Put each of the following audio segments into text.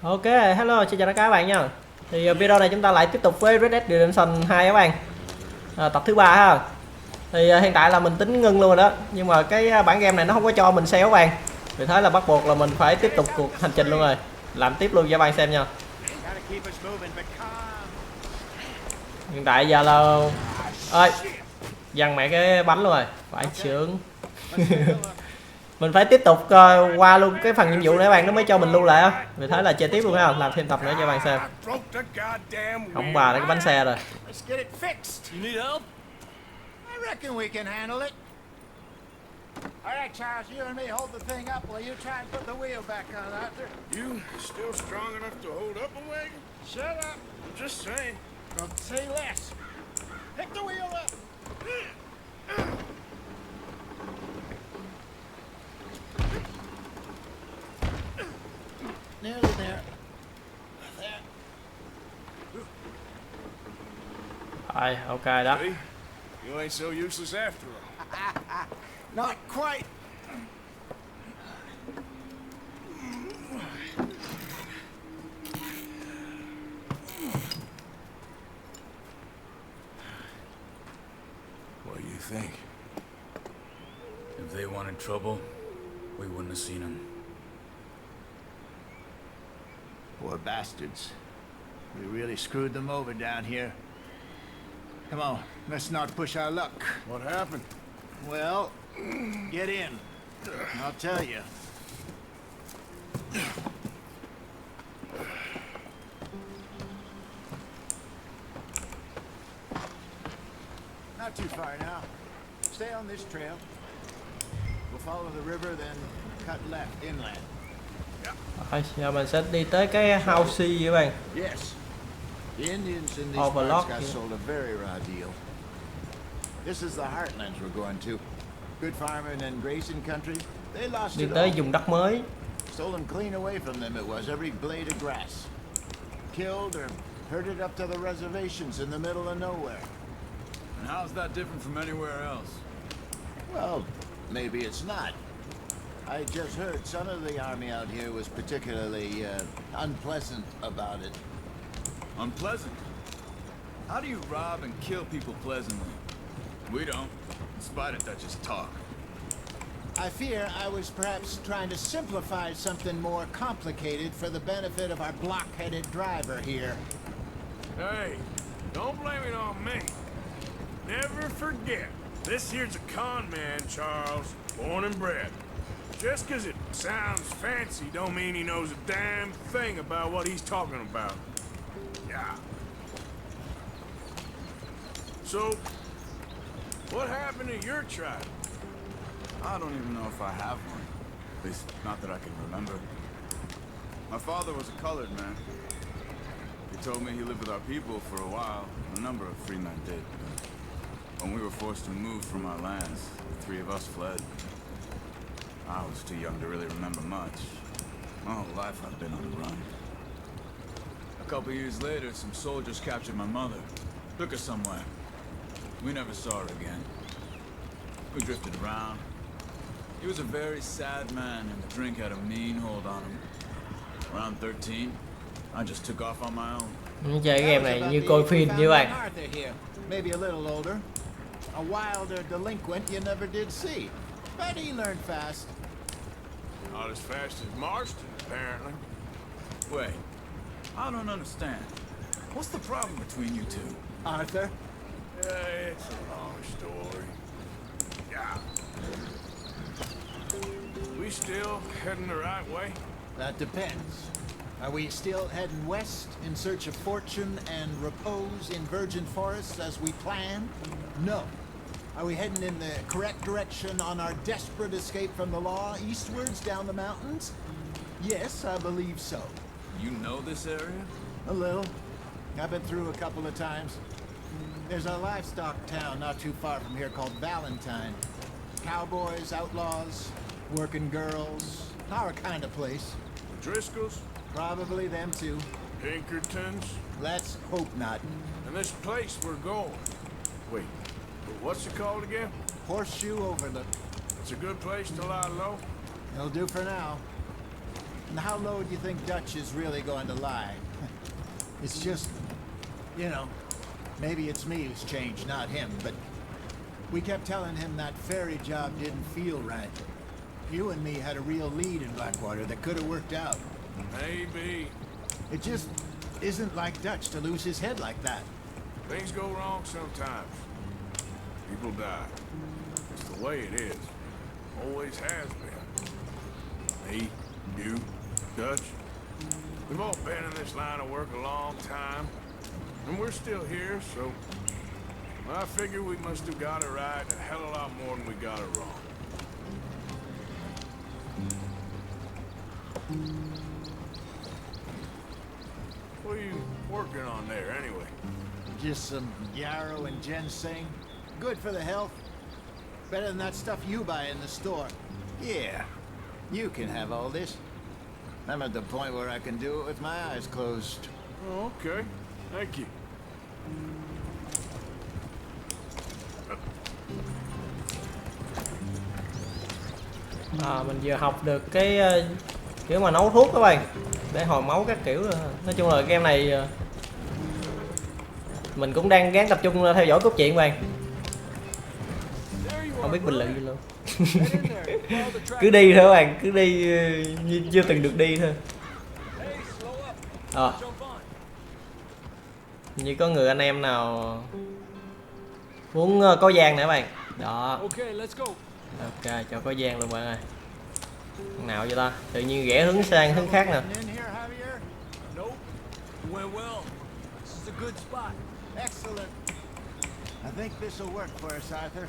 Ok, hello, xin chào tất cả các bạn nha. Thì video này chúng ta lại tiếp tục với Red Dead Redemption 2 các bạn. Tập thứ 3 ha. Thì hiện tại là mình tính ngưng luôn rồi đó, nhưng mà cái bản game này nó không có cho mình sale các bạn. Vì thế là bắt buộc là mình phải tiếp tục cuộc hành trình luôn rồi. Làm tiếp luôn cho các bạn xem nha. Hiện tại giờ là ơi, giăng mẹ cái bánh luôn rồi, phải sướng. Mình phải tiếp tục qua luôn cái phần nhiệm vụ này các bạn, nó mới cho mình lưu lại á. Vì thế là chơi tiếp luôn ha, làm thêm tập nữa cho các bạn xem. Ông bà lấy cái bánh xe rồi. Alright, Charles, you and me hold the thing up while you try and put the wheel back on, Arthur. You still strong enough to hold up a wagon? Shut up. I'm just saying. Well, say less. Pick the wheel up. Nearly there. There. Rồi, ok đó. See? You ain't so useless after all. Not quite. What do you think? If they wanted trouble, we wouldn't have seen them. Poor bastards. We really screwed them over down here. Come on, let's not push our luck. What happened? Well, get in. I'll tell you. Not too far now. Stay on this trail. We'll follow the river, then cut left inland. Rồi, giờ mình sẽ đi tới cái house các bạn. Yes. The Indians in these Overlook, parts got yeah. sold a very raw deal. This is the heartlands we're going to. Good farming and grazing country. They lost Đi it tới all. vùng đất mới. Stolen clean away from them it was, every blade of grass. Killed or herded up to the reservations in the middle of nowhere. And how's that different from anywhere else? Well, maybe it's not. I just heard some of the army out here was particularly unpleasant about it. Unpleasant? How do you rob and kill people pleasantly? We don't. In spite of that, just talk. I fear I was perhaps trying to simplify something more complicated for the benefit of our block-headed driver here. Hey, don't blame it on me. Never forget, this here's a con man, Charles, born and bred. Just 'cause it sounds fancy don't mean he knows a damn thing about what he's talking about. Yeah. So, what happened to your tribe? I don't even know if I have one. At least, not that I can remember. My father was a colored man. He told me he lived with our people for a while. A number of free men did. When we were forced to move from our lands, the three of us fled. I was too young to really remember much. My whole life I've been on the run. A couple years later, some soldiers captured my mother. Took her somewhere. We never saw her again. We drifted around. He was a very sad man, and the drink had a mean hold on him. Around 13, I just took off on my own. Chơi cái game này như coi phim như vậy. Arthur here, maybe a little older. A wilder delinquent you never did see. But he learned fast. Not as fast as Marston, apparently. Wait, I don't understand. What's the problem between you two? Arthur? Yeah, it's a long story. Yeah. We still heading the right way? That depends. Are we still heading west in search of fortune and repose in virgin forests as we planned? No. Are we heading in the correct direction on our desperate escape from the law eastwards down the mountains? Yes, I believe so. You know this area? A little. I've been through a couple of times. There's a livestock town not too far from here called Valentine. Cowboys, outlaws, working girls, our kind of place. Driscoll's? Probably them too. Pinkertons? Let's hope not. And this place we're going. Wait, what's it called again? Horseshoe Overlook. It's a good place to lie low. It'll do for now. And how low do you think Dutch is really going to lie? It's just, you know, maybe it's me who's changed, not him, but we kept telling him that ferry job didn't feel right. You and me had a real lead in Blackwater that could have worked out. Maybe. It just isn't like Dutch to lose his head like that. Things go wrong sometimes. People die. It's the way it is. Always has been. Me, you, Dutch. We've all been in this line of work a long time. And we're still here, so I figure we must have got it right a hell of a lot more than we got it wrong. What are you working on there, anyway? Just some yarrow and ginseng. Good for the health. Better than that stuff you buy in the store. Yeah, you can have all this. I'm at the point where I can do it with my eyes closed. Oh, okay. Thank you. Mình vừa học được cái kiểu mà nấu thuốc các bạn, để hồi máu các kiểu rồi. Nói chung là game này mình cũng đang gắng tập trung theo dõi cốt truyện các bạn. Không biết bình luận gì luôn. Cứ đi thôi các bạn, cứ đi như chưa từng được đi thôi. Như có người anh em nào muốn có gian nữa các bạn. Đó. Ok, cho có gian luôn bạn ơi. Nào vậy ta? Tự nhiên rẽ hướng sang hướng khác nè. Excellent. I think this will work for us, Arthur.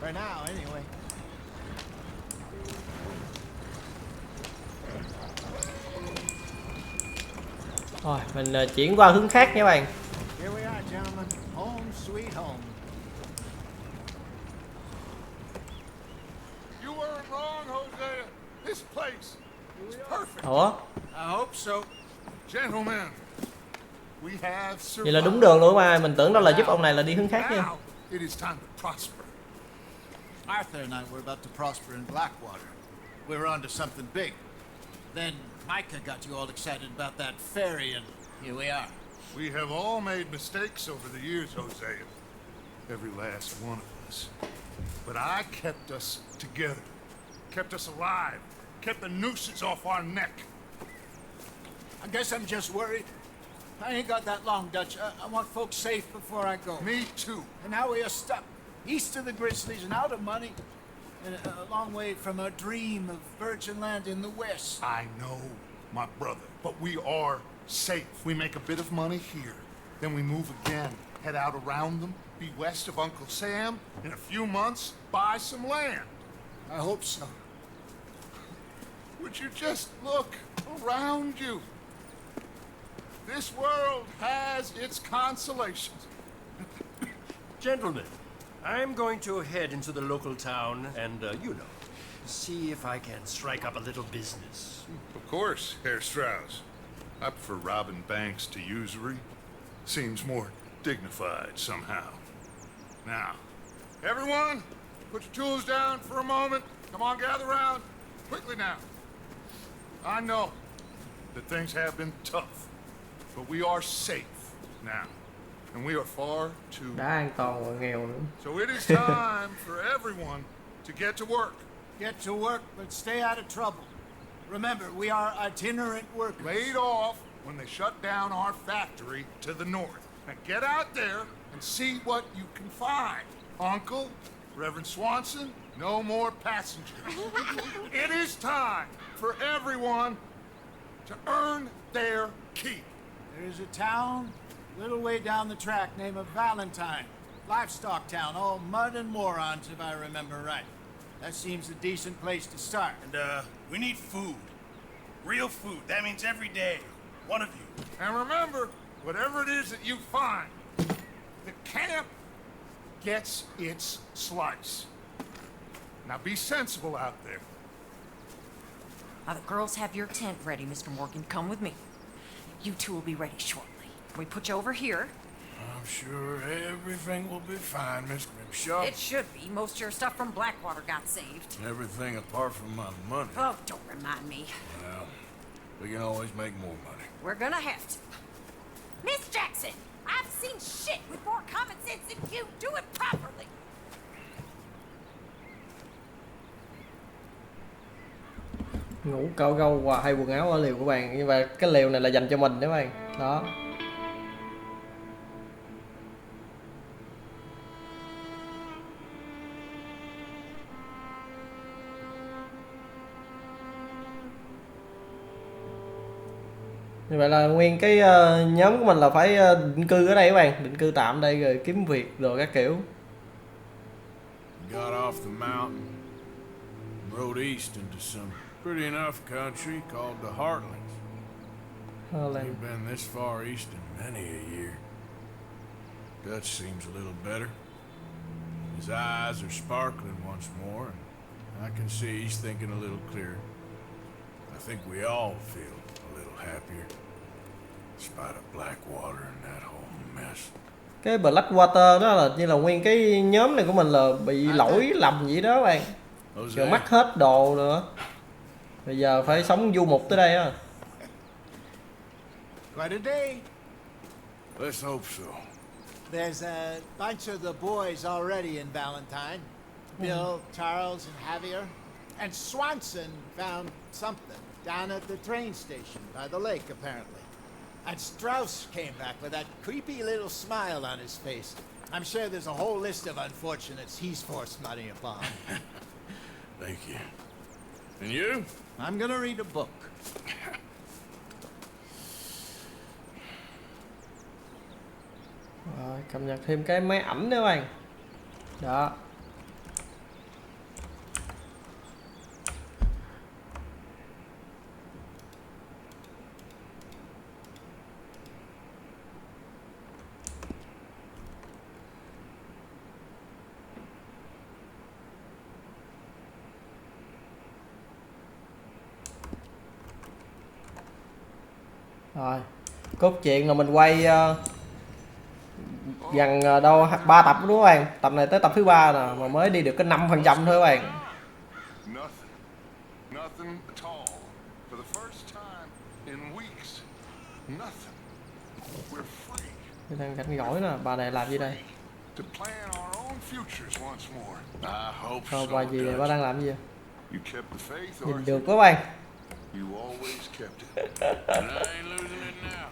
For now, anyway. Rồi, mình chuyển qua hướng khác nha các bạn. Here we are, gentlemen. Home sweet home. You weren't wrong, Hosea. This place is perfect. Ủa? I hope so. Gentlemen, we have Vậy là đúng survived. đường luôn mà mình tưởng đó là giúp ông này là đi hướng khác nha. Now it is time to prosper. Arthur and I were about to prosper in Blackwater. We were on to something big. Then Micah got you all excited about that ferry, and here we are. We have all made mistakes over the years, Hosea. Every last one of us. But I kept us together. Kept us alive. Kept the nooses off our neck. I guess I'm just worried. I ain't got that long, Dutch. I want folks safe before I go. Me too. And now we are stuck east of the Grizzlies and out of money, and a long way from our dream of virgin land in the west. I know, my brother, but we are safe. We make a bit of money here, then we move again, head out around them, be west of Uncle Sam. In a few months, buy some land. I hope so. Would you just look around you? This world has its consolations. Gentlemen, I'm going to head into the local town and, see if I can strike up a little business. Of course, Herr Strauss. I prefer robbing banks to usury. Seems more dignified somehow. Now, everyone, put your tools down for a moment. Come on, gather round. Quickly now. I know that things have been tough, but we are safe now. And we are far too... Đã an toàn và nghèo nữa. So it is time for everyone to get to work. Get to work, but stay out of trouble. Remember, we are itinerant workers. Laid off when they shut down our factory to the north. Now get out there and see what you can find. Uncle, Reverend Swanson, no more passengers. It is time for everyone to earn their keep. There is a town a little way down the track named Valentine. Livestock town, all mud and morons, if I remember right. That seems a decent place to start. And, we need food. Real food. That means every day. One of you. And remember, whatever it is that you find, the camp gets its slice. Now be sensible out there. Now the girls have your tent ready, Mr. Morgan. Come with me. You two will be ready shortly. We put you over here. I'm sure everything will be fine, Miss Grimshaw. It should be. Most of your stuff from Blackwater got saved. Everything apart from my money. Oh, don't remind me. Well, We can always make more money. We're gonna have to. Miss Jackson, I've seen shit with more common sense than you. Do it properly. Ngủ cao gâu và hay quần áo ở liều của bạn, nhưng mà cái liều này là dành cho mình đấy bạn. Đó. Như vậy là nguyên cái nhóm của mình là phải định cư ở đây các bạn, định cư tạm đây rồi kiếm việc rồi các kiểu. Got off the mountain, rode east into some pretty enough country called the Heartlands. We've been this far east in many a year. Dutch seems a little better. His eyes are sparkling once more, and I can see he's thinking a little clearer. I think we all feel a little happier, despite of Blackwater and that whole mess. Cái Blackwater đó là như là nguyên cái nhóm này của mình là bị lỗi lầm gì đó bạn. Rồi mất hết đồ nữa. Bây giờ phải sống du mục tới đây á. Quite a day. Let's hope so. There's a bunch of the boys already in Valentine. Bill, Charles, and Javier. And Swanson found something down at the train station by the lake, apparently. And Strauss came back with that creepy little smile on his face. I'm sure there's a whole list of unfortunates he's forced money upon. Thank you. And you? I'm gonna read a book. Rồi, cập nhật thêm cái máy ảnh nữa bạn. Đó. Rồi, cốt truyện là mình quay gần đâu 3 tập đúng không bạn? Tập này tới tập thứ 3 nè, mà mới đi được cái 5% thôi các bạn. Nothing at all. For the first time in weeks. Nothing. We're free. Đang rảnh rỗi nè, bà này làm gì đây? To plan our own futures once more. I hope Thôi so. bà gì này, bà đang làm gì vậy? You kept the faith, Nhìn Arthur. được quá bạn. You always kept it. And I ain't losing it now.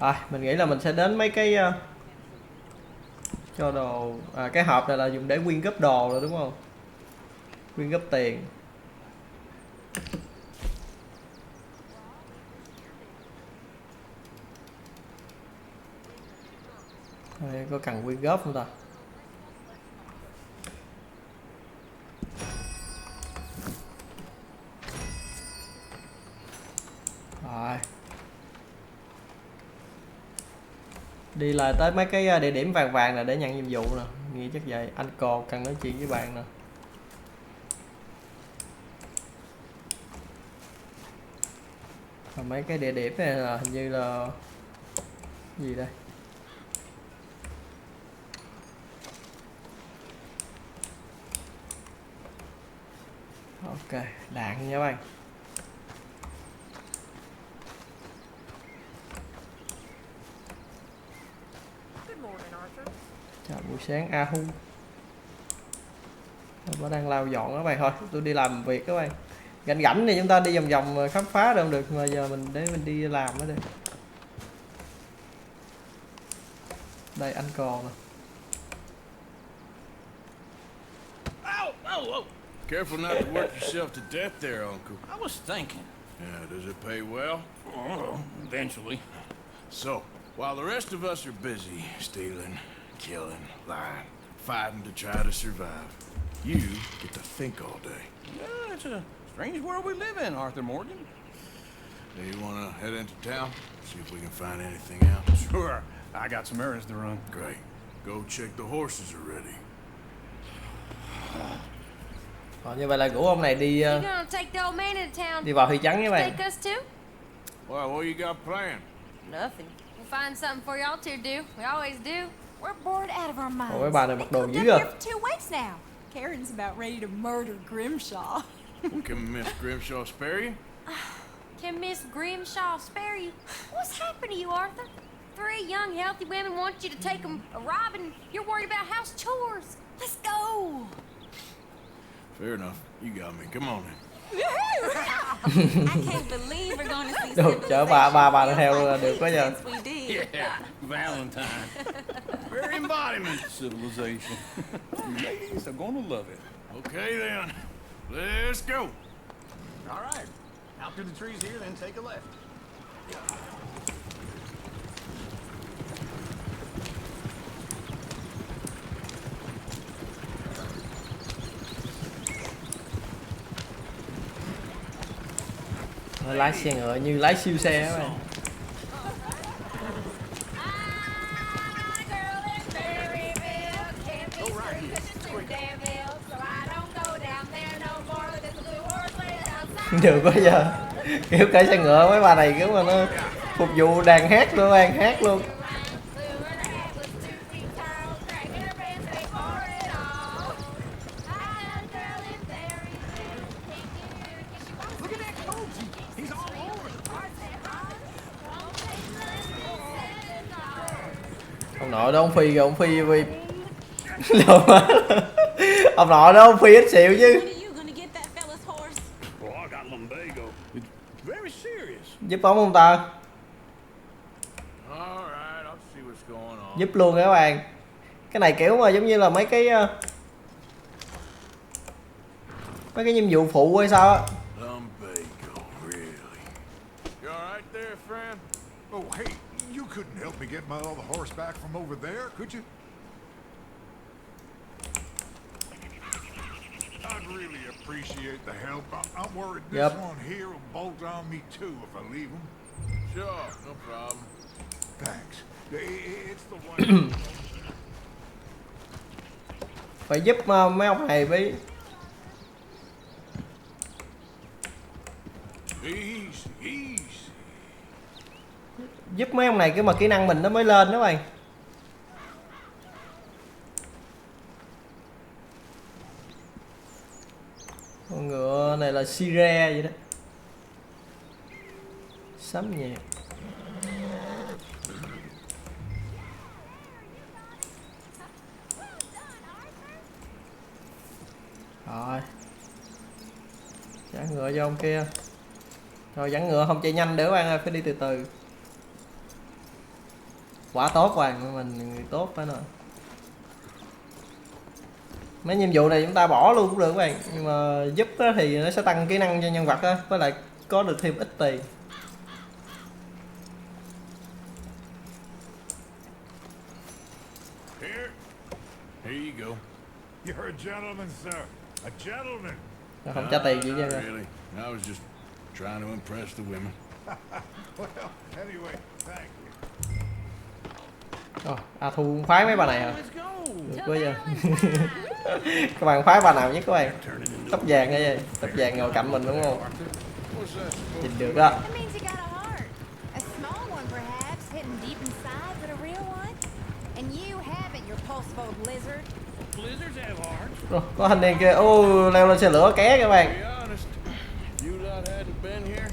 Rồi, mình nghĩ là mình sẽ đến mấy cái cho đồ, cái hộp này là dùng để quyên góp đồ rồi đúng không? Quyên góp tiền. Đây, có cần quyên góp không ta? Rồi. Đi lại tới mấy cái địa điểm vàng vàng là để nhận nhiệm vụ nè. Nghĩ chắc vậy. Anh còn cần nói chuyện với bạn nè. Và mấy cái địa điểm này là hình như là gì đây? Ok, đạn nha bạn. Chào buổi sáng Ahu. Tôi đang lau dọn các bạn, thôi tôi đi làm việc các bạn. Rảnh rảnh thì chúng ta đi vòng vòng khám phá đâu được, mà giờ mình đi làm đó đi. Đây anh còn nè. Oh. Careful not to work yourself to death there, Uncle. I was thinking. Yeah, does it pay well? Oh, eventually. So, while the rest of us are busy stealing, killing, lying, fighting to try to survive, you get to think all day. Yeah, it's a strange world we live in, Arthur Morgan. Do you want to head into town? See if we can find anything out? Sure. I got some errands to run. Great. Go check the horses are ready. Như vậy là rủ ông này đi đi vào thị trấn với bạn. Well, what you got planned? Nothing. We'll find something for y'all to do. We always do. We're bored out of our minds. Ôi, mấy bà này mặc đồ dữ We've been à. here for 2 weeks now. Karen's about ready to murder Grimshaw. Well, can Miss Grimshaw spare you? Can Miss Grimshaw spare you? What's happened to you, Arthur? 3 young, healthy women want you to take them a robbing. You're worried about house chores. Let's go. Fair enough. You got me. Come on in. I can't believe we're going to see Được, chở bà civilization theo feels like được quá giờ. since we did. Yeah, Valentine. Very embodiment. Civilization. You ladies are gonna love it. Okay then. Let's go. All right. Out through the trees here, then take a left. Lái xe ngựa như lái siêu xe các bạn. Được quá giờ. Kiểu cởi xe ngựa mấy bà này kiểu mà nó phục vụ đàn hát luôn, đàn hát luôn. Ông nội đó ông Phi kìa, ông Phi ông nội đó ông Phi ít xịu chứ. Well, I got lumbago. It's very serious. Giúp bóng không ta? All right, I'll see what's going on. Giúp luôn các bạn. Cái này kiểu mà giống như là mấy cái nhiệm vụ phụ hay sao á. Lumbago, really? You all right there, friend? Oh, hey, you couldn't help me get my other horse back from over there, could you? I'd really appreciate the help. I'm worried this Yep. one here will bolt on me too if I leave him. Sure, no problem. Thanks. It's the one. Phải giúp mấy ông này với Easy. giúp mấy ông này cái mà kỹ năng mình nó mới lên đó bạn. Con ngựa này là Sire vậy đó. Sấm nhạc. Rồi. Dẫn ngựa cho ông kia. Rồi dẫn ngựa không chạy nhanh nữa bạn ơi, phải đi từ từ. Quá tốt bạn, mình người tốt phải rồi. Mấy nhiệm vụ này chúng ta bỏ luôn cũng được các bạn, nhưng mà giúp thì nó sẽ tăng kỹ năng cho nhân vật á, với lại có được thêm ít tiền. Here you go. You're a gentleman, sir. A gentleman. Không trả tiền gì chứ. Not really. I was just trying to impress the women. Well, anyway, thank you. Thu phái mấy bà này hả? Được quá giờ. Các bạn phái bà nào nhất các bạn? Tóc vàng hay gì? Tóc vàng ngồi cạnh mình đúng không? Nhìn được đó. That means you got a heart. A small one, perhaps, hidden deep inside, but a real one. And you haven't, your pulse-filled lizard. Blizzards have hearts. Rồi, có thanh niên kia, leo lên xe lửa ké các bạn. To be honest, if you lot hadn't been here,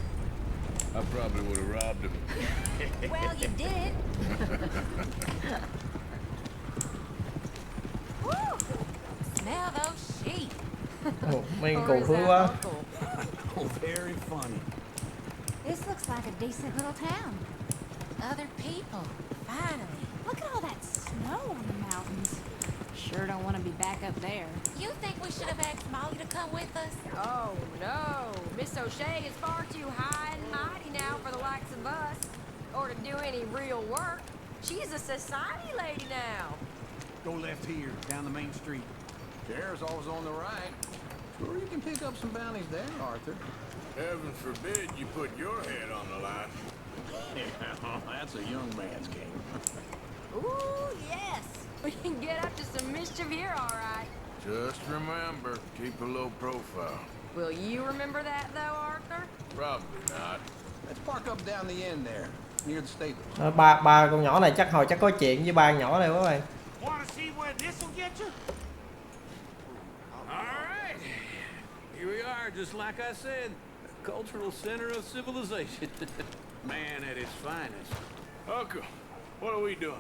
I probably would have robbed him. Well, you did. Woo! Smell those sheep. Mấy Or cù is thúi that quá. local? Oh, very funny. This looks like a decent little town. Other people, finally. Look at all that snow on the mountains. Sure don't want to be back up there. You think we should have asked Molly to come with us? Oh, no. Miss O'Shea is far too high and mighty now for the likes of us. Or to do any real work. She's a society lady now. Go left here, down the main street. There's always on the right. Sure, you can pick up some bounties there, Arthur. Heaven forbid you put your head on the line. Yeah, that's a young man's game. Ooh, yes. We can get up to some mischief here, all right. Just remember, keep a low profile. Will you remember that, though, Arthur? Probably not. Let's park up down the end there, near the stables. Ba con nhỏ này chắc có chuyện với ba nhỏ này các bạn. Want to see where this will get you? All right. Here we are Empire, just like I said. A cultural center of civilization. Man at its finest. Uncle, what are we doing?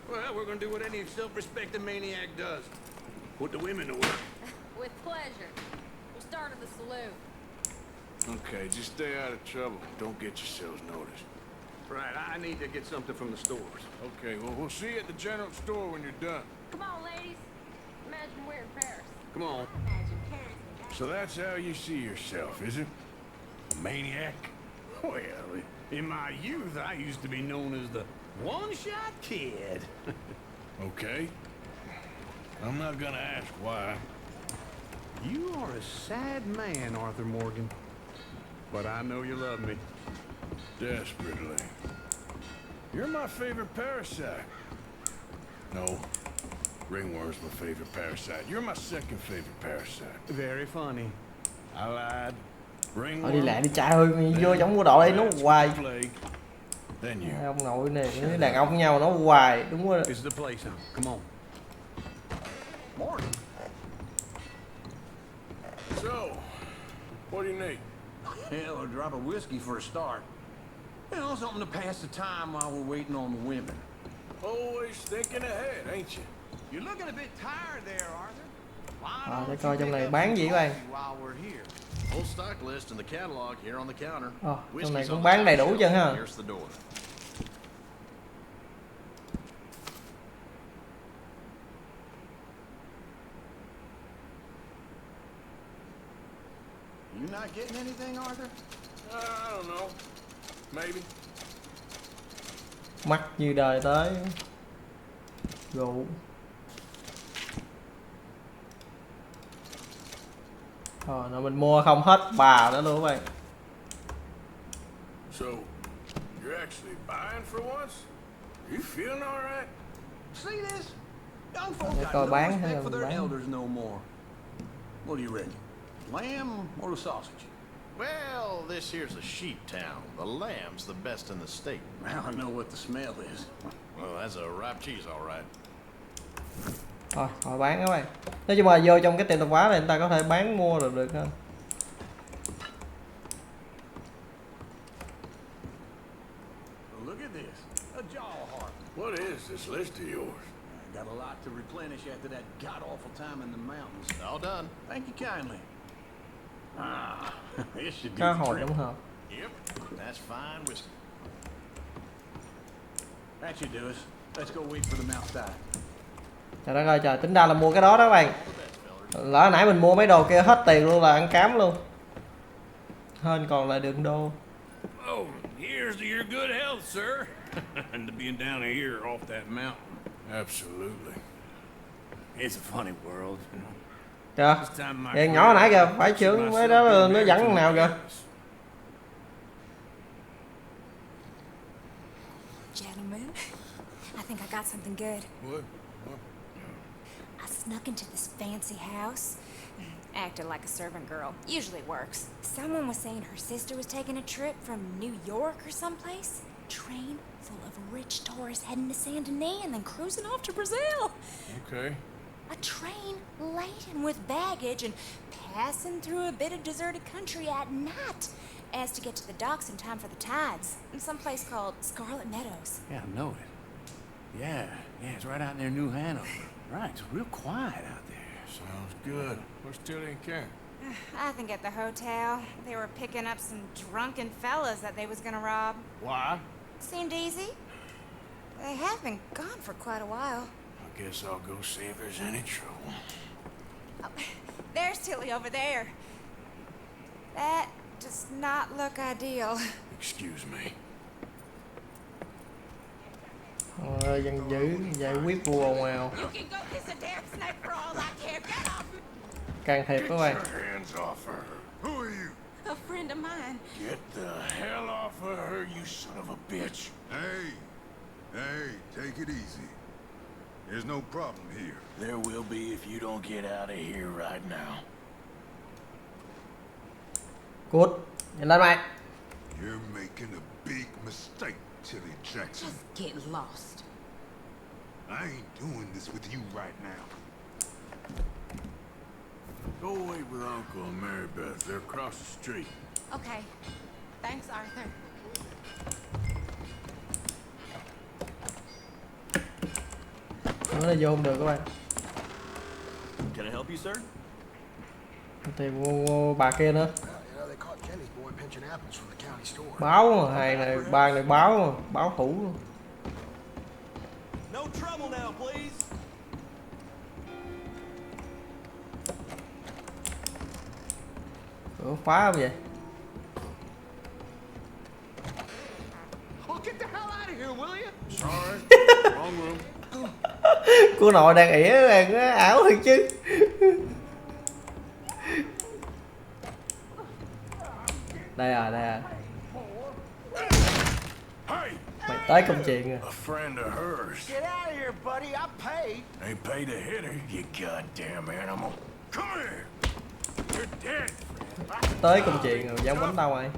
Well, we're gonna do what any self-respecting maniac does. Put the women to work. With pleasure. We'll start at the saloon. Okay, just stay out of trouble. Don't get yourselves noticed. Right, I need to get something from the stores. Okay, well, we'll see you at the general store when you're done. Come on, ladies. Imagine we're in Paris. Come on. Imagine Paris. So that's how you see yourself, is it? A maniac? Well, in my youth, I used to be known as the one-shot kid. Okay. I'm not gonna ask why. You are a sad man, Arthur Morgan. But I know you love me. Desperately. You're my favorite parasite. No. Ringworm's my favorite parasite. You're my second favorite parasite. Very funny. I lied. Thôi đi Ringworm. lại đi cha ơi, mày vô trong bộ đội đây nó hoài. Plague. Then you. Hai ông nội này, cái đàn ông nhau nó hoài, đúng rồi. This is the place now. Come on. Morning. So, what do you need? Hell, a drop of whiskey for a start. You know, something to pass the time while we're waiting on the women. Always thinking ahead, ain't you? You're looking a bit tired there, Arthur. Để coi trong này bán gì các bạn. While we're here. Full stock list in the catalog here on the counter. Trong này cũng bán đầy đủ chân ha. Here's the door. You not getting anything, Arthur? I don't know. Maybe. Mắc như đời tới. Rượu. Rồi mình mua không hết bà đó luôn các bạn. So, you're actually buying for once? You feeling all right? See this? Young folk Để got coi no bán hay respect là for mình their bán. elders no more. What do you reckon? Lamb or the sausage? Well, this here's a sheep town. The lamb's the best in the state. Now I know what the smell is. Well, that's a ripe cheese, all right. Rồi, họ bán các bạn. Nói chung là vô trong cái tiệm tạp hóa này người ta có thể bán mua được ha. Look at this. A jaw heart. What is this list of yours? I got a lot to replenish after that god-awful time in the mountains. All done. Thank you kindly. Ah, this should do Cá the hồi trick. tổng hợp. Yep, that's fine whiskey. That should do us. Let's go wait for the mouth dive. Trời đất ơi trời, tính ra là mua cái đó đó các bạn. Lỡ nãy mình mua mấy đồ kia hết tiền luôn là ăn cám luôn. Hên còn lại được đô. Oh, here's to your good health, sir. And to being down here off that mountain. Absolutely. It's a funny world, you know. Kìa, vậy nhỏ nãy kìa, phải trưởng mấy đó là nó dẫn nào kìa. Gentlemen, I think I got something good. What? I snuck into this fancy house. Acted like a servant girl. Usually works. Someone was saying her sister was taking a trip from New York or someplace. Train full of rich tourists heading to Saint Denis and then cruising off to Brazil. Okay. A train laden with baggage and passing through a bit of deserted country at night as to get to the docks in time for the tides in some place called Scarlet Meadows. Yeah, I know it. Yeah, it's right out near New Hanover. Right, it's real quiet out there. Sounds good. What's till in camp? I think at the hotel, they were picking up some drunken fellas that they was gonna rob. Why? Seemed easy. They have been gone for quite a while. I guess I'll go see if there's any trouble. Oh, there's Tilly over there. That does not look ideal. Excuse me. Dân dữ giải quyết vua ngoào. You can go kiss a damn snake for all I care. Get off! Can thiệp các bạn. Get your hands off her. Who are you? A friend of mine. Get the hell off of her, you son of a bitch. Hey, take it easy. There's no problem here. There will be if you don't get out of here right now. Cút, nhìn lên mày. You're making a big mistake, Tilly Jackson. Just get lost. I ain't doing this with you right now. Go wait with Uncle and Mary Beth. They're across the street. Okay. Thanks, Arthur. Nó là vô không được các bạn. Can I help you, sir? Tìm bà kia nữa. Báo mà, hàng này bà này báo mà, báo thủ luôn. No trouble now, please. Ủa, khóa không vậy? Oh, get the hell out of here, will you? Sorry. Wrong room. Cô nội đang ỉa đang ảo thiệt chứ. Đây à, đây à. Hey! Mày tới công chuyện rồi. A friend of hers. Get out of here, buddy. I paid. Ain't paid to hit her, you goddamn animal. Come here. You're dead. Tới công chuyện rồi, dám quánh tao mày.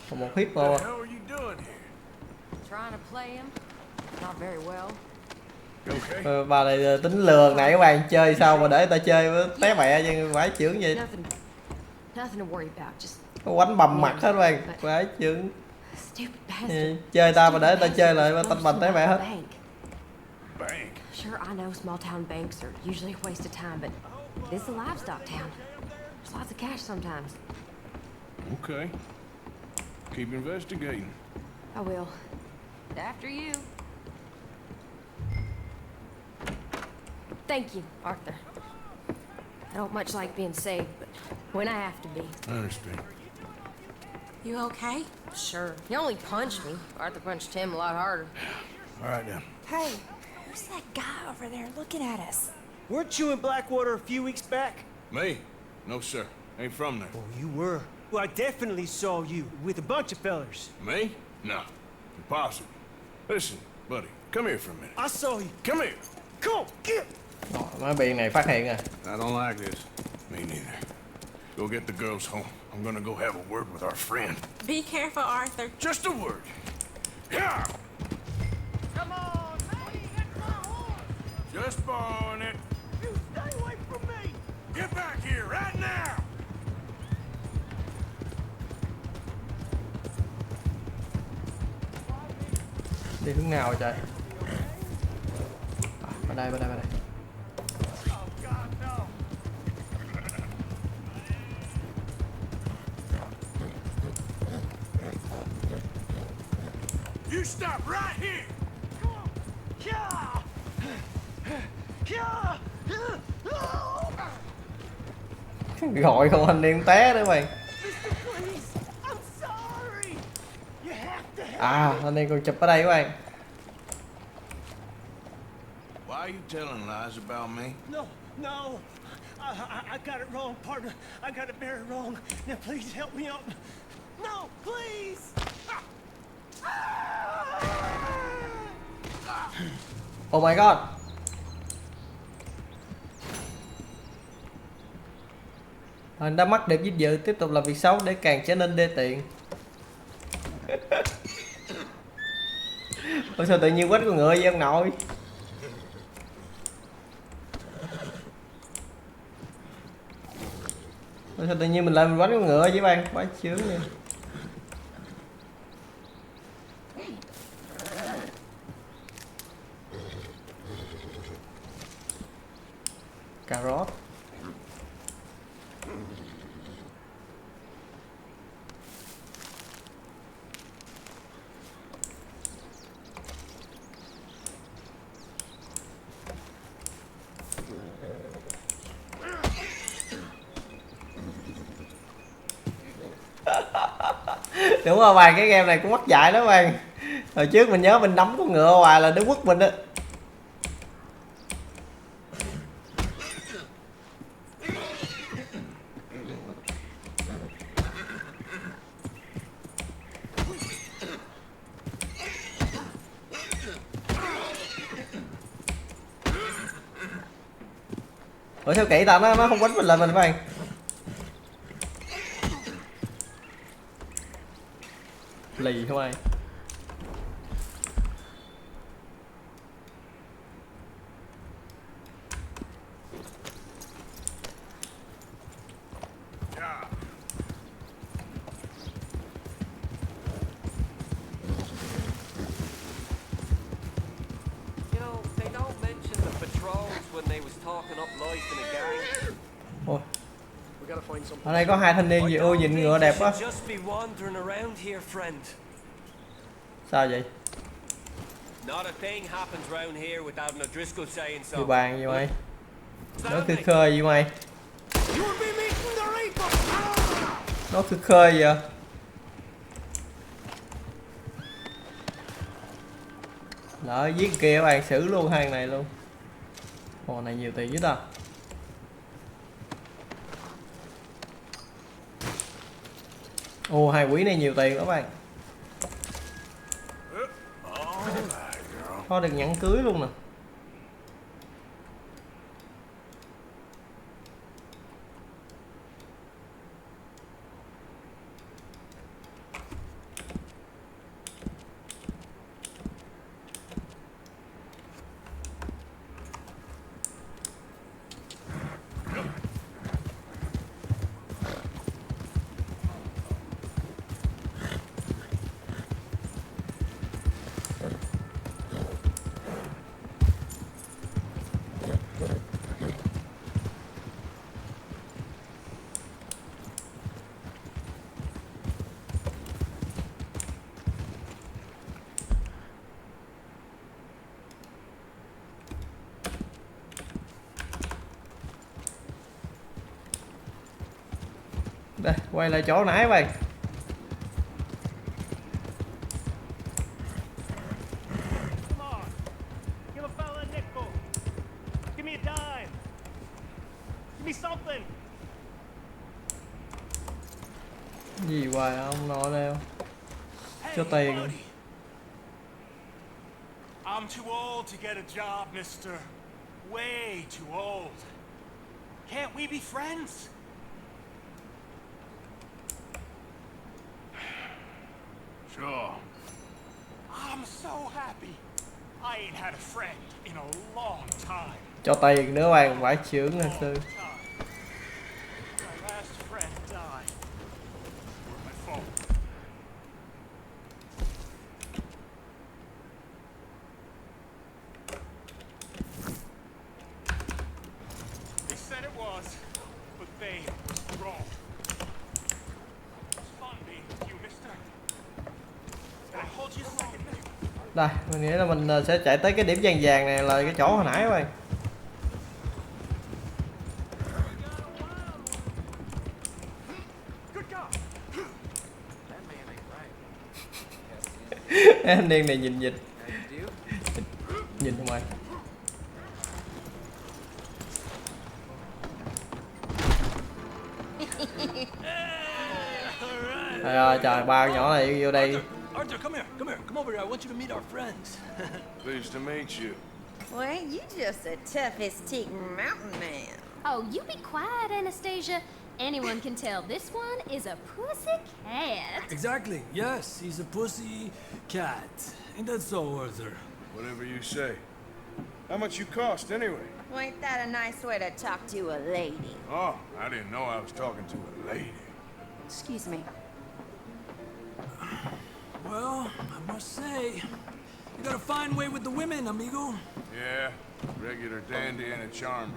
Còn một hit What vô. the hell are you doing here? Trying to play him? Not very well. You okay? Bà này tính lừa này các bạn, chơi sao mà để ta chơi với té mẹ chứ phải chưởng vậy. Nothing to worry about. Just Quánh bầm mặt hết các bạn, phải chưởng. stupid bastard. Chơi ta mà để ta chơi lại tanh bành té mẹ hết. Bank. Sure, I know small town banks are usually a waste of time, but this is a livestock town. There's lots of cash sometimes. Okay. Keep investigating. I will. After you. Thank you, Arthur. I don't much like being saved, but when I have to be. I understand. You okay? Sure. He only punched me. Arthur punched him a lot harder. All right, then. Hey, who's that guy over there looking at us? Weren't you in Blackwater a few weeks back? Me? No, sir. Ain't from there. Oh, you were. Well, I definitely saw you with a bunch of fellers. Me? No. Impossible. Listen, buddy, come here for a minute. I saw you. Come here. Come on, get. Nói biện này phát hiện à. I don't like this. Me neither. Go get the girls home. I'm gonna go have a word with our friend. Be careful, Arthur. Just a word. Yeah. Come on, hey, that's my horse. Just borrowing it. You stay away from me. Get back here right now. Đi hướng nào trời? À, bên đây, bên đây, bên đây. Oh, God, no. You stop right here. Come on. Yeah. Yeah. Gọi không anh em té đấy mày. Mister, please. I'm sorry. You have to help. À, anh em còn chụp ở đây các bạn. Why are you telling lies about me? No, no. I got it wrong, partner. I got it very wrong. Now, please help me out. No, please. Oh my god. Anh đã mắc được vinh dự tiếp tục làm việc xấu để càng trở nên đê tiện. Ôi sao tự nhiên quánh con ngựa vậy ông nội? Ôi sao tự nhiên mình lại mình quánh con ngựa với bạn? Quá chướng nha. Cà rốt. Đúng rồi bạn, cái game này cũng mắc dạy đó bạn. Hồi trước mình nhớ mình nắm con ngựa hoài là nó quất mình á. Ủa sao kỹ ta nó không quánh mình là mình các bạn. Lì thôi. they was talking up life in a gang. Ôi. Ở đây có hai thanh niên gì ôi nhìn ngựa đẹp quá. Just be wandering around here, friend. Sao vậy? Not a thing happens round here without an O'Driscoll saying so. Đi bàn gì mày? Nó khơi khơi gì mày? Nó khơi khơi vậy? Lỡ giết kia bạn xử luôn hàng này luôn. Ồ này nhiều tiền dữ ta. Ồ hai quỷ này nhiều tiền các bạn. Có được nhẫn cưới luôn nè. Đây, quay lại chỗ nãy bạn. Gì hoài ông nói đâu. Cho tiền. I'm too old to get a job, mister. Way too old. Can't we be friends? Sure. I'm so happy. I ain't had a friend in a long time. Cho tiền nữa bạn, phải chưởng thật sự. My last friend died. Where's my phone? They said it was, but they were wrong. It's fun being with you, mister. Can I hold you a second? Đây, mình nghĩ là mình sẽ chạy tới cái điểm vàng vàng này là cái chỗ hồi nãy các bạn. Anh điên này nhìn dịch. Nhìn không ai. Trời ơi trời, ba nhỏ này vô đây. Arthur, come over here. I want you to meet our friends. Pleased to meet you. Well, you just the toughest teak mountain man. Oh, you be quiet, Anastasia. Anyone can tell this one is a pussy cat. Exactly. Yes, he's a pussy cat. Ain't that so, Arthur? Whatever you say. How much you cost, anyway? Well, ain't that a nice way to talk to a lady? Oh, I didn't know I was talking to a lady. Excuse me. Well, I must say, you got a fine way with the women, amigo. Yeah, regular dandy and a charmer.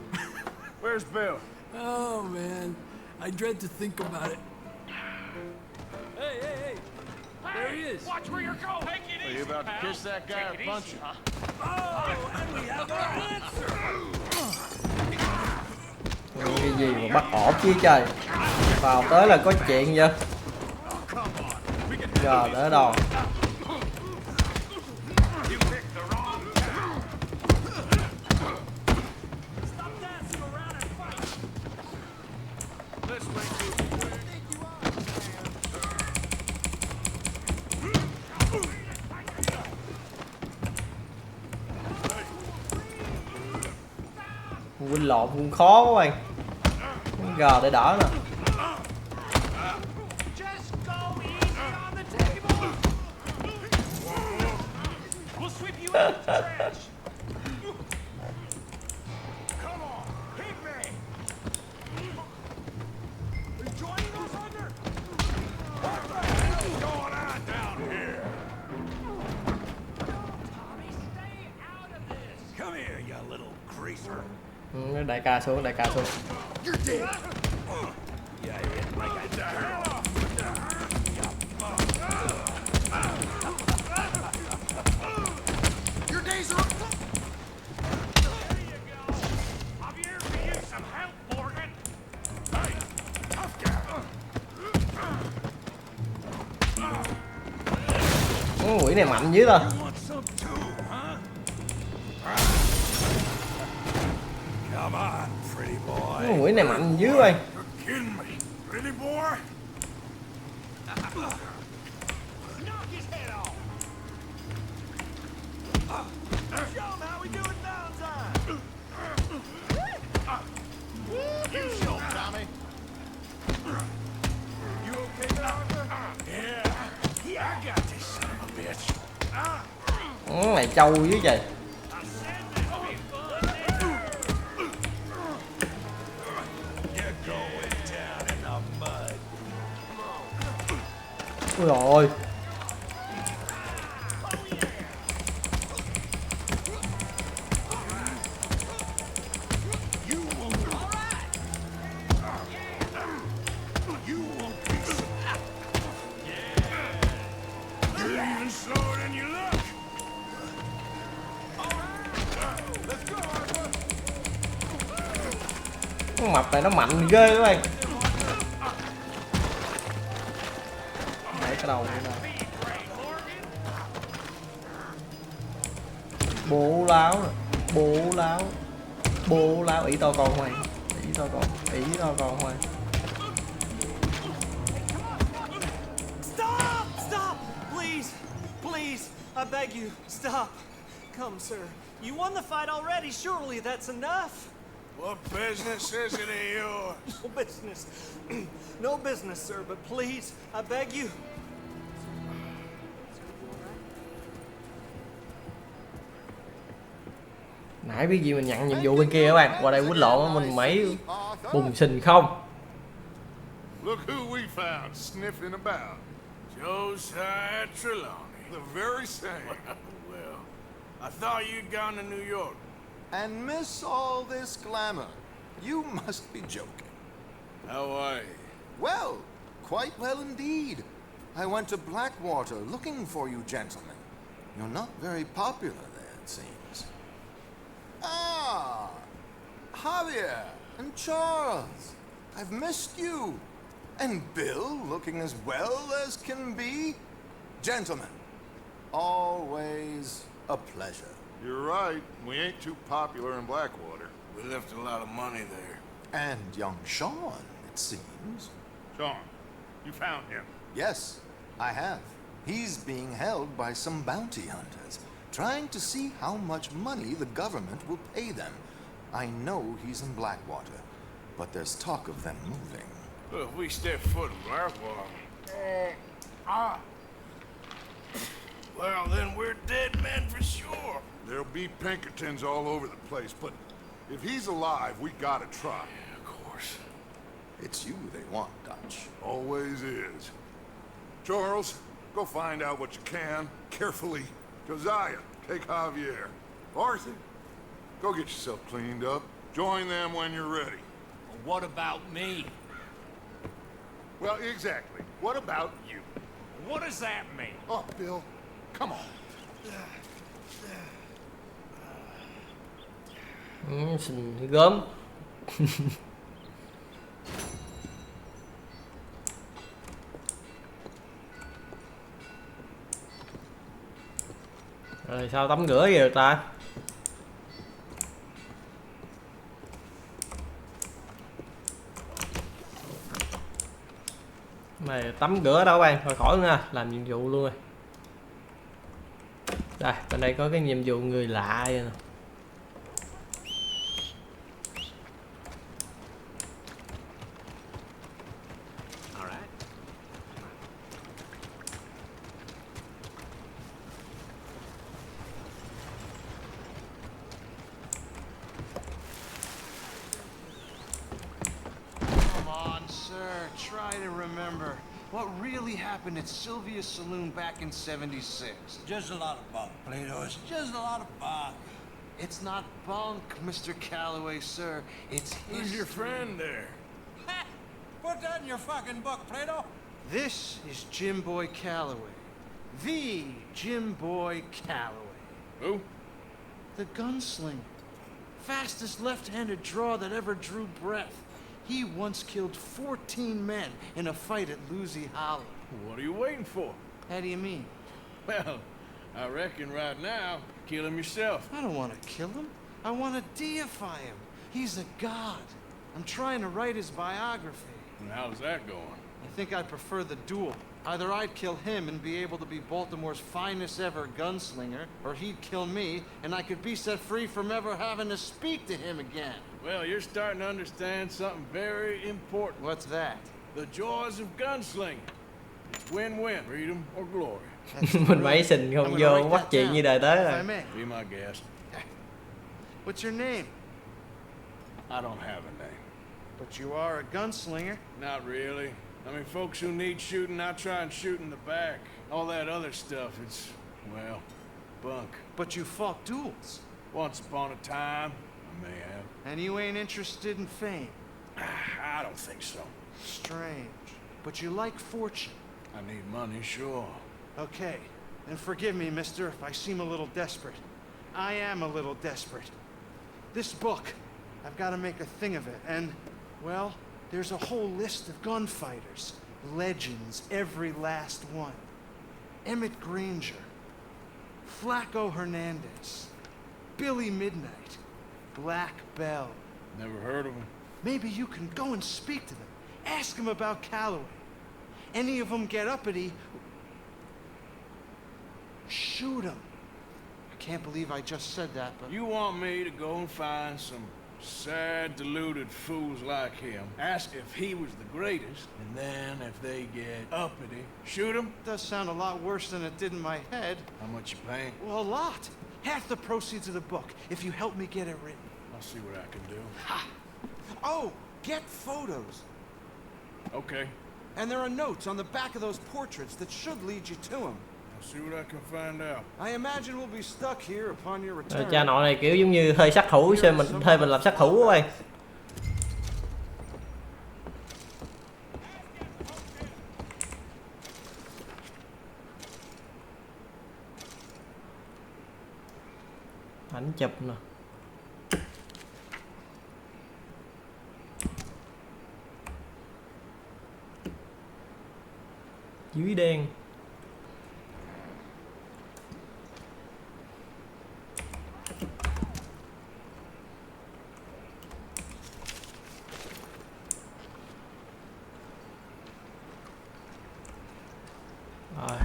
Where's Bill? Oh, man. I dread to think about it. Hey! There he is. Watch where you're going. Take it easy, Are you about to pal. kiss that guy or Take it punch easy, him? huh? Oh, and we have our answer. Cái gì mà bắt ổ chi trời. Vào tới là có chuyện vậy. Giờ đỡ đòn. Quýnh lộn cũng khó quá bạn. Gờ để đỡ nè. Come here, you little greaser. Đại ca xuống, đại ca xuống. Quỷ này mạnh dữ ta. Quỷ này mạnh dữ ơi. Này trâu dữ trời. Ôi rồi. Con mập này nó mạnh ghê các bạn. Để cái đầu này nè. Bố láo, bố láo, bố láo. Ý to con hoài, ý to con, ý to con hoài. Stop! Stop! Please! Please! I beg you, stop. Come, sir. You won the fight already. Surely that's enough. What business is it of yours? No business. No business, sir, but please, I beg you. Nãy biết gì mình nhận nhiệm vụ bên kia các bạn. Qua đây quýnh lộn mình mấy bùng xình không. Look who we found sniffing about. Josiah Trelawney. The very same. Well, I thought you'd gone to New York. And miss all this glamour. You must be joking. How are you? Well, quite well indeed. I went to Blackwater looking for you gentlemen. You're not very popular there, it seems. Ah, Javier and Charles. I've missed you. And Bill looking as well as can be. Gentlemen, always a pleasure. You're right. We ain't too popular in Blackwater. We left a lot of money there. And young Sean, it seems. Sean, you found him? Yes, I have. He's being held by some bounty hunters, trying to see how much money the government will pay them. I know he's in Blackwater, but there's talk of them moving. Well, if we step foot in Blackwater... Well, then we're dead men for sure. There'll be Pinkertons all over the place, but if he's alive, we gotta try. Yeah, of course. It's you they want, Dutch. Always is. Charles, go find out what you can, carefully. Josiah, take Javier. Arthur, go get yourself cleaned up. Join them when you're ready. What about me? Well, exactly. What about you? What does that mean? Oh, Bill, come on. Xình gớm. Rồi sao tắm rửa vậy được ta? Mày tắm rửa đâu bạn? Thôi khỏi nữa, làm nhiệm vụ luôn rồi. Đây, bên đây có cái nhiệm vụ người lạ vậy nè. What really happened at Sylvia's Saloon back in '76? Just a lot of bunk, Plato. It's just a lot of bunk. It's not bunk, Mr. Calloway, sir. It's Who's your friend there? Put that in your fucking book, Plato. This is Jim Boy Calloway. The Jim Boy Calloway. Who? The gunslinger. Fastest left-handed draw that ever drew breath. He once killed 14 men in a fight at Lucy Hollow. What are you waiting for? How do you mean? Well, I reckon right now, kill him yourself. I don't want to kill him. I want to deify him. He's a god. I'm trying to write his biography. And how's that going? I think I'd prefer the duel. Either I'd kill him and be able to be Baltimore's finest ever gunslinger, or he'd kill me, and I could be set free from ever having to speak to him again. Well, you're starting to understand something very important. What's that? The joys of gunslinging. It's win-win, freedom or glory. Mình mấy xình không vô bắt chuyện như đời tới rồi. Be my guest. What's your name? I don't have a name. But you are a gunslinger. Not really. I mean, folks who need shooting, I try and shoot in the back. All that other stuff, it's, well, bunk. But you fought duels. Once upon a time, I may have. And you ain't interested in fame. I don't think so. Strange. But you like fortune. I need money, sure. Okay, then forgive me, mister, if I seem a little desperate. I am a little desperate. This book, I've got to make a thing of it, and, well, there's a whole list of gunfighters. Legends, every last one. Emmett Granger, Flaco Hernandez, Billy Midnight, Black Bell. Never heard of him. Maybe you can go and speak to them. Ask them about Calloway. Any of them get uppity, shoot them. I can't believe I just said that, but... You want me to go and find some sad, deluded fools like him, ask if he was the greatest, and then if they get uppity, shoot him? Does sound a lot worse than it did in my head. How much you paying? Well, a lot. Half the proceeds of the book, if you help me get it written. I'll see what I can do. Ha! Oh, get photos. Okay. And there are notes on the back of those portraits that should lead you to him. I'll see what I can find out. I imagine we'll be stuck here upon your return. Cha nội này kiểu giống như hơi sát thủ, xem mình thuê mình làm sát thủ quá bạn. Ảnh chụp nè. Dưới đen. Rồi,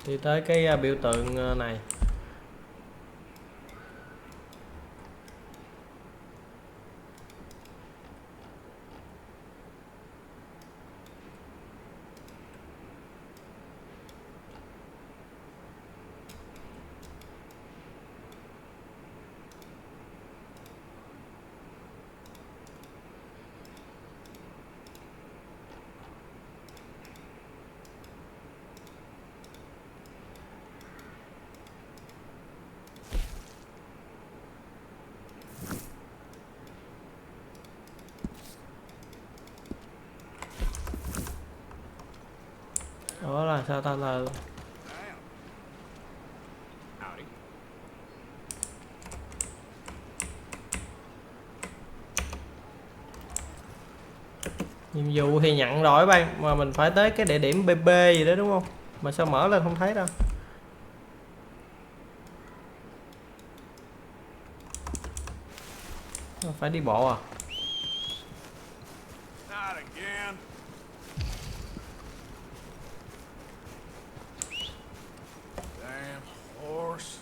đi tới cái biểu tượng này. Đó là sao ta là nhiệm vụ thì nhận rồi bạn, mà mình phải tới cái địa điểm BB gì đó đúng không? Mà sao mở lên không thấy đâu. Phải đi bộ à? Not again. Damn horse.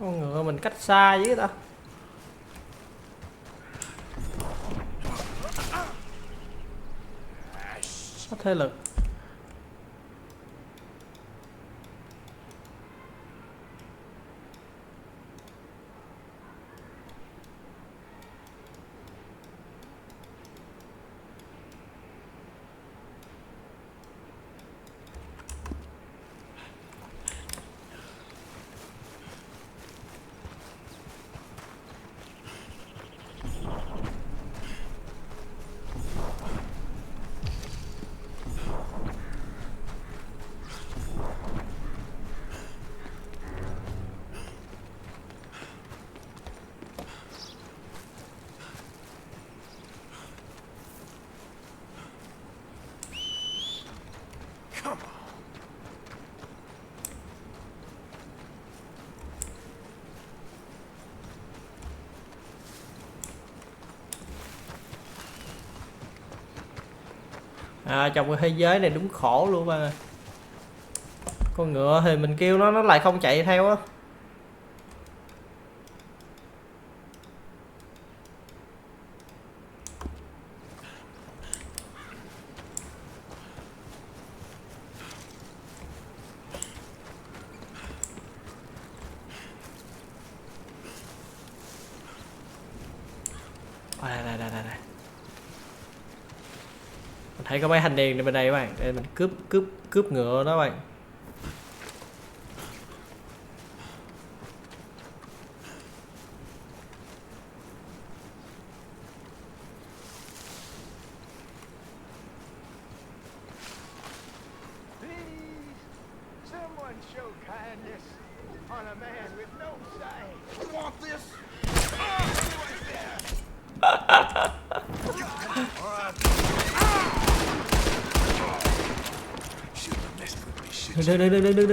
Con ngựa mình cách xa dữ ta. Có thế lực. Trong cái thế giới này đúng khổ luôn ba. Con ngựa thì mình kêu nó lại không chạy theo á. Đây. Thấy có mấy thanh niên bên đây các bạn, để mình cướp ngựa đó các bạn.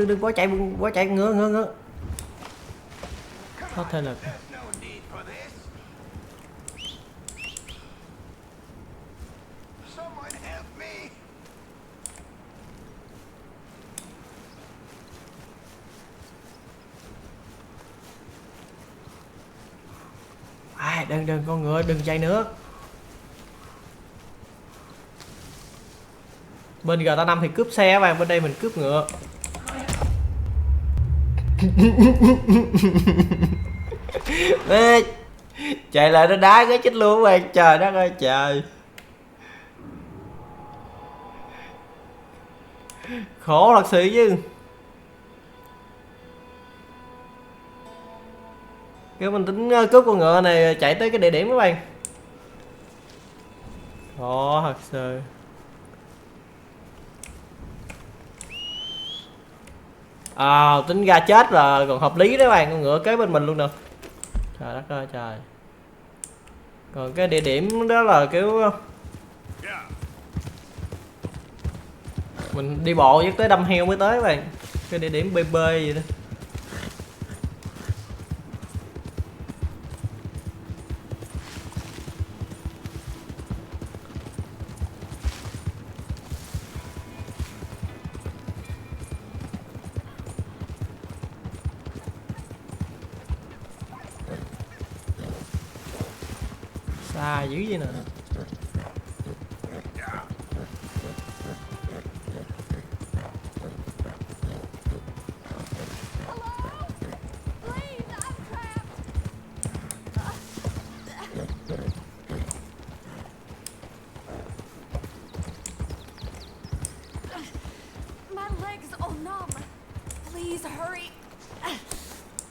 Đừng quá chạy ngựa. Có thể là đừng con ngựa đừng chạy nữa. Bên GTA5 thì cướp xe các bạn, bên đây mình cướp ngựa. Ê, chạy lại nó đá cái chết luôn các bạn, trời đất ơi trời. Khổ thật sự chứ. Cái mình tính cướp con ngựa này chạy tới cái địa điểm các bạn. Khổ thật sự. Tính ra chết là còn hợp lý đấy các bạn, con ngựa kế bên mình luôn nè. Trời đất ơi trời. Còn cái địa điểm đó là kiểu mình đi bộ dứt tới đâm heo mới tới các bạn. Cái địa điểm BB vậy đó. Xa dữ vậy nè.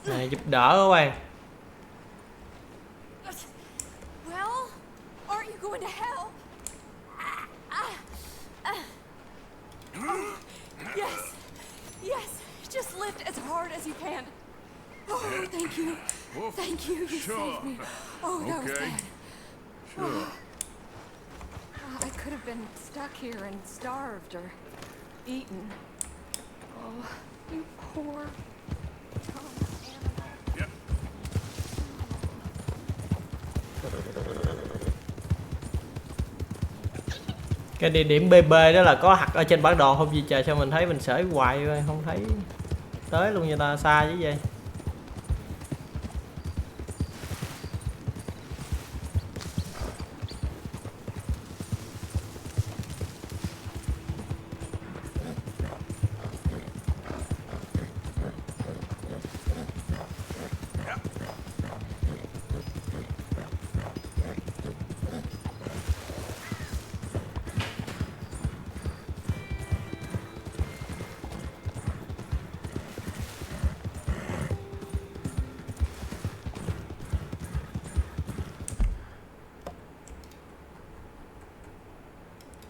Này giúp đỡ các bạn. Thank you, you saved me. Oh, that was bad. Sure. I could have been stuck here and starved or eaten. Oh, you poor animal. Cái địa điểm BB đó là có hạt ở trên bản đồ không gì trời, sao mình thấy mình sởi hoài không thấy tới luôn, người ta xa chứ vậy.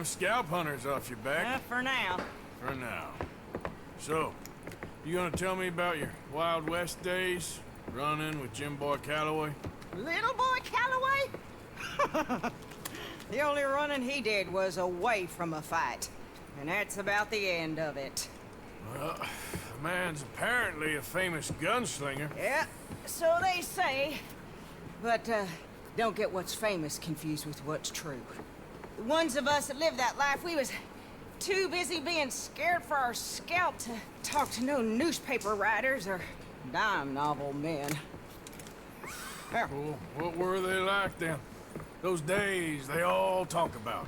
them scalp hunters off your back. For now. For now. So, you gonna tell me about your Wild West days? Running with Jim Boy Calloway? Little boy Calloway? The only running he did was away from a fight. And that's about the end of it. Well, the man's apparently a famous gunslinger. Yeah, so they say. But, don't get what's famous confused with what's true. The ones of us that lived that life, we was too busy being scared for our scalp to talk to no newspaper writers or dime novel men. Well, what were they like then? Those days they all talk about.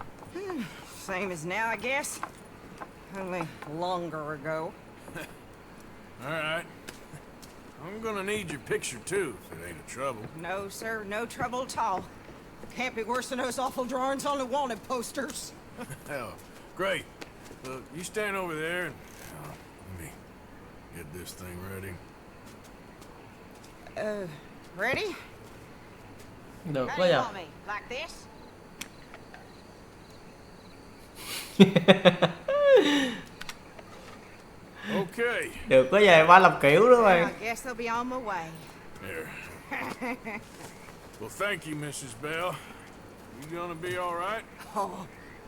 Same as now, I guess. Only longer ago. All right. I'm gonna need your picture too, if it ain't a trouble. No, sir, no trouble at all. Can't be worse than those awful drawings on the wanted posters. Hell, great. Look, you stand over there and let me get this thing ready. Ready? Được How quá do you giờ. want me? Like this? Okay. Được quá giờ, ba làm kiểu đó I bạn. guess they'll be on my way. There. Well, thank you, Mrs. Bell. You gonna be all right? Oh,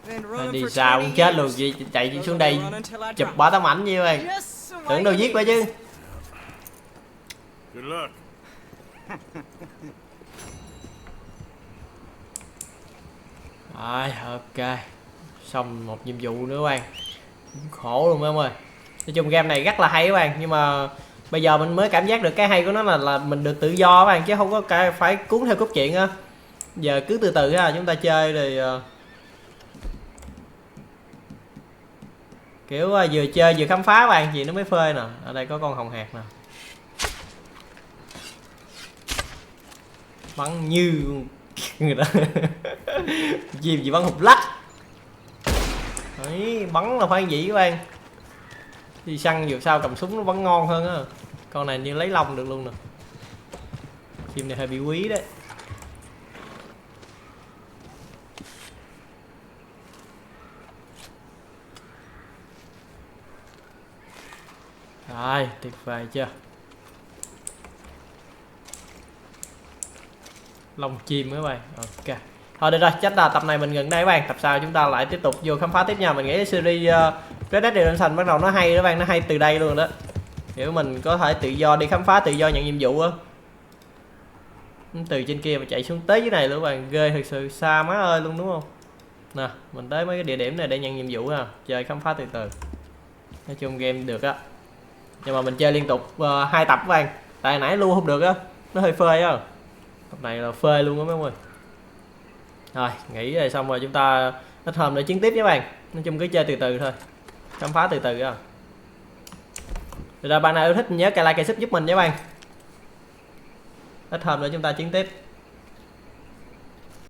been running Đi for xa 20 cũng chết luôn, years. chị chạy xuống đây Run until I chụp drop. bả tấm ảnh như bạn. Just the Tưởng way đâu it giết vậy is. chứ. Good luck. Rồi, ok. Xong một nhiệm vụ nữa các bạn. Khổ luôn em ơi. Nói chung game này rất là hay các bạn, nhưng mà bây giờ mình mới cảm giác được cái hay của nó là mình được tự do các bạn, chứ không có phải cuốn theo cốt truyện á. Giờ cứ từ từ ha, chúng ta chơi thì kiểu vừa chơi vừa khám phá các bạn, gì nó mới phơi nè. Ở đây có con hồng hạc nè. Bắn như người ta. Chim gì bắn hụt lách. Đấy, bắn là phải vậy các bạn. Đi săn dù sao cầm súng nó bắn ngon hơn á. Con này như lấy lông được luôn nè. Chim này hơi bị quý đấy. Rồi, tuyệt vời chưa? Lông chim các bạn. Ok. Thôi được rồi, chắc là tập này mình ngừng đây các bạn. Tập sau chúng ta lại tiếp tục vô khám phá tiếp nha. Mình nghĩ series Red Dead Redemption bắt đầu nó hay đó các bạn, nó hay từ đây luôn đó. Kiểu mình có thể tự do đi khám phá, tự do nhận nhiệm vụ á. Từ trên kia mà chạy xuống tới dưới này luôn các bạn, ghê thực sự, xa má ơi luôn đúng không? Nè, mình tới mấy cái địa điểm này để nhận nhiệm vụ ha, chơi khám phá từ từ. Nói chung game được á. Nhưng mà mình chơi liên tục 2 tập các bạn. Tại nãy lưu không được á, nó hơi phê á. Tập này là phê luôn á mấy ông ơi. Rồi, nghỉ rồi xong rồi chúng ta ít hôm nữa chiến tiếp với các bạn. Nói chung cứ chơi từ từ thôi, khám phá từ từ á. Rồi bạn nào yêu thích nhớ cài like, cài sub giúp mình nha các bạn. Ít hôm nữa chúng ta chiến tiếp.